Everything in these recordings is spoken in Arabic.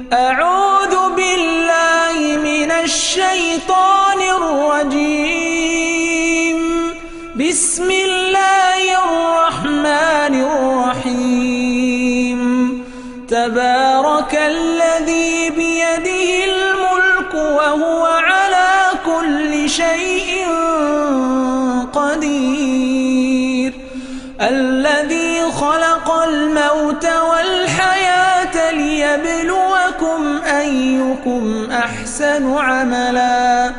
أعوذ بالله من الشيطان الرجيم. بسم الله الرحمن الرحيم. تبارك الذي بيده الملك وهو على كل شيء قدير. الذي خلق الموت والحياة ليبلوكم أيكم أحسن عملا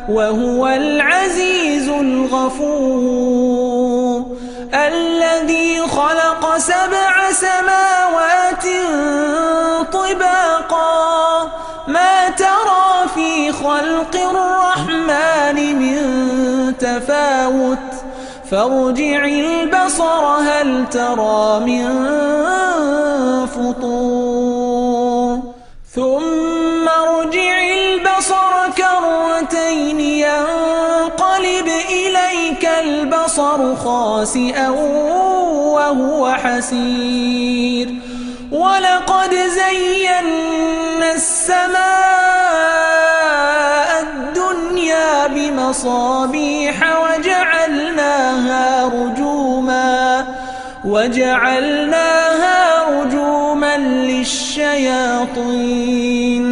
وهو العزيز الغفور. الذي خلق 7 سماوات طباقا ما ترى في خلق الرحمن من تفاوت فارجع البصر هل ترى من فطور ثم ارجع البصر كرتين ينقلب إليك البصر خاسئا وهو حسير. ولقد زينا السماء الدنيا بمصابيح وجعلناها رجوما للشياطين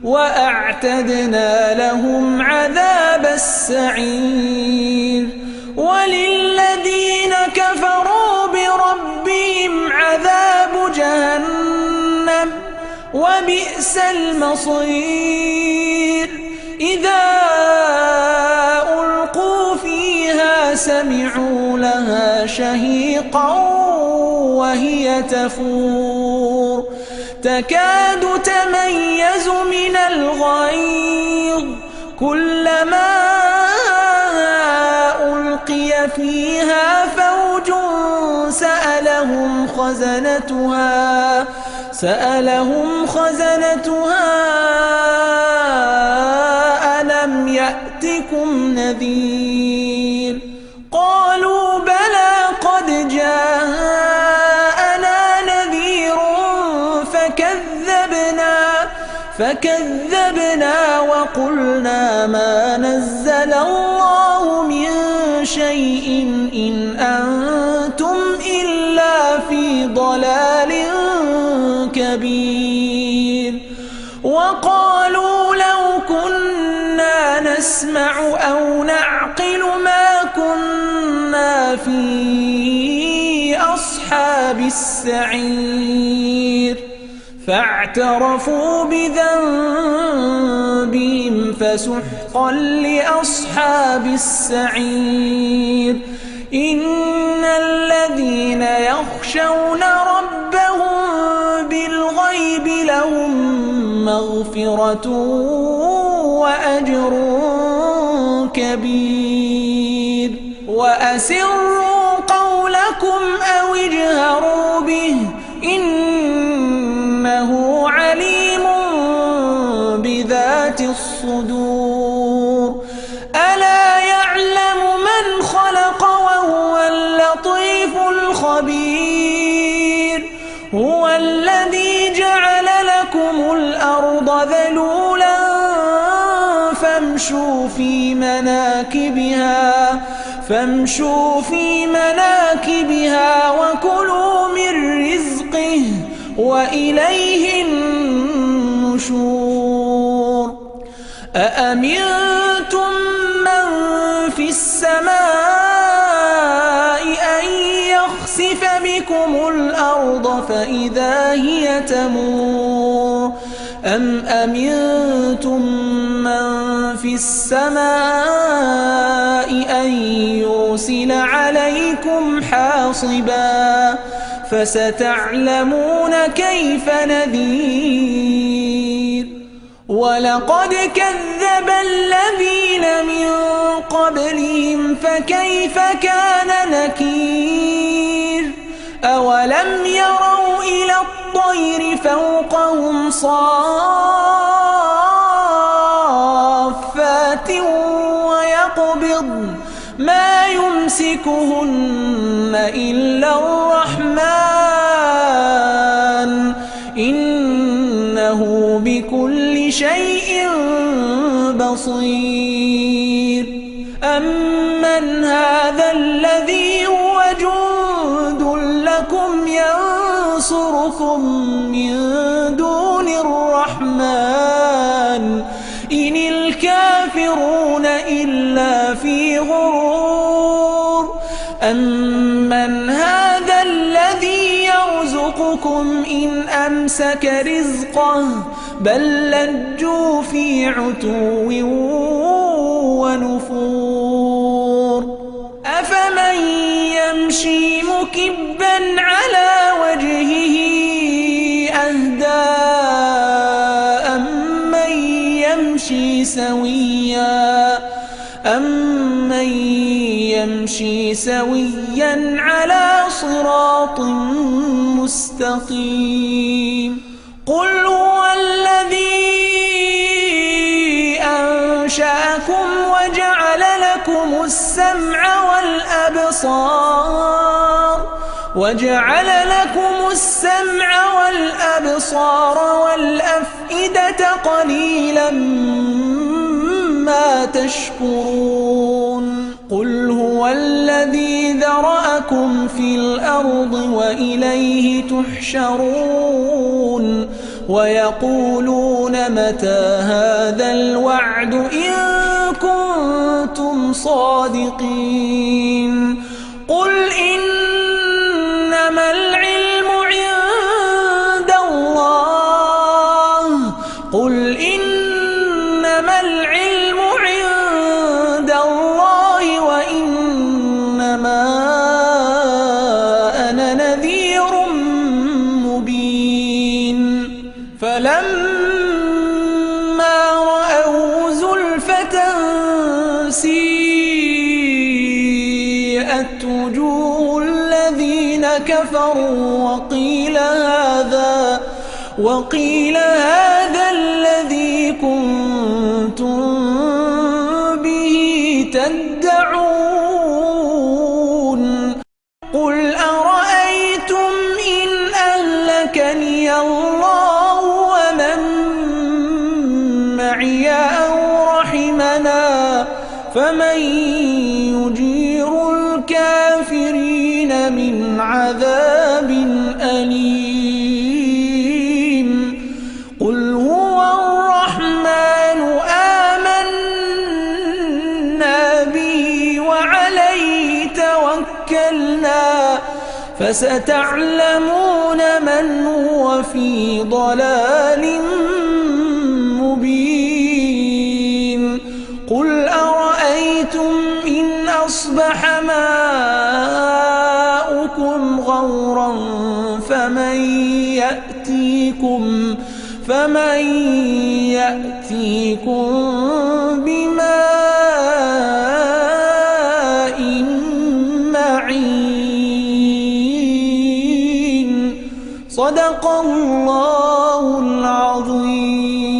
وأعتدنا لهم عذاب السعير. وللذين كفروا بربهم عذاب جهنم وبئس المصير. إذا ألقوا فيها سمعوا لها شهيقا وهي تفور تكاد تميز من الغيظ كلما ألقي فيها فوج سألهم خزنتها ألم يأتكم نذير قالوا بلى قد جاءنا نذير فكذبنا وقلنا ما نزل الله من شيء إن أنتم إلا في ضلال كبير. وقالوا لو كنا نسمع أو نعقل ما كنا في أصحاب السعير. فاعترفوا بذنبهم فسحقا لأصحاب السعير. إن الذين يخشون ربهم بالغيب لهم مغفرة وأجر كبير. وأسروا قولكم أو اجهروا به إنه عليم بذات الصدور. ألا يعلم من خلق وهو اللطيف الخبير. هو الذي جعل لكم الأرض ذلولا فامشوا في مناكبها وكلوا من رزقه وإليه النشور. أأمنتم من في السماء أن يخسف بكم الأرض فإذا هي تمور أم أمنتم من في السماء أن يرسل عليكم حاصبا فستعلمون كيف نذير. ولقد كذب الذين من قبلهم فكيف كان نكير. أولم يروا إلى الطير فوقهم صافات ويقبضن ما يمسكهن إلا الرحمن إنه بكل شيء بصير أمن هذا الذي هو جند لكم ينصركم من دون الرحمن إن الكافرون إلا في غرور أمن هذا الذي يرزقكم إن أمسك رزقه بل لجوا في عتو ونفور أفمن يمشي مكبا على وجهه أهدى أمن يمشي سويا على صراط مستقيم قل هو الذي أنشأكم وجعل لكم السمع والأبصار والأفئدة قليلا ما تشكرون قل هو الذي ذرأكم في الأرض وإليه تحشرون ويقولون متى هذا الوعد إن كنتم صادقين قل إنما العلم عند الله وإنما أنا نذير مبين فلما رأوا زلفة سيئت وجوه الذين كفروا وقيل هذا الذي كنتم به تدعون قل أرأيتم إن أهلكني الله ومن معي أو رحمنا فمن يجير الكافرين من عذاب أليم قل هو الرحمن آمنا به وعليه توكلنا فستعلمون من هو في ضلال مبين قل أرأيتم إن أصبح ماؤكم غورا فمن يأتيكم بماء معين صدق الله العظيم.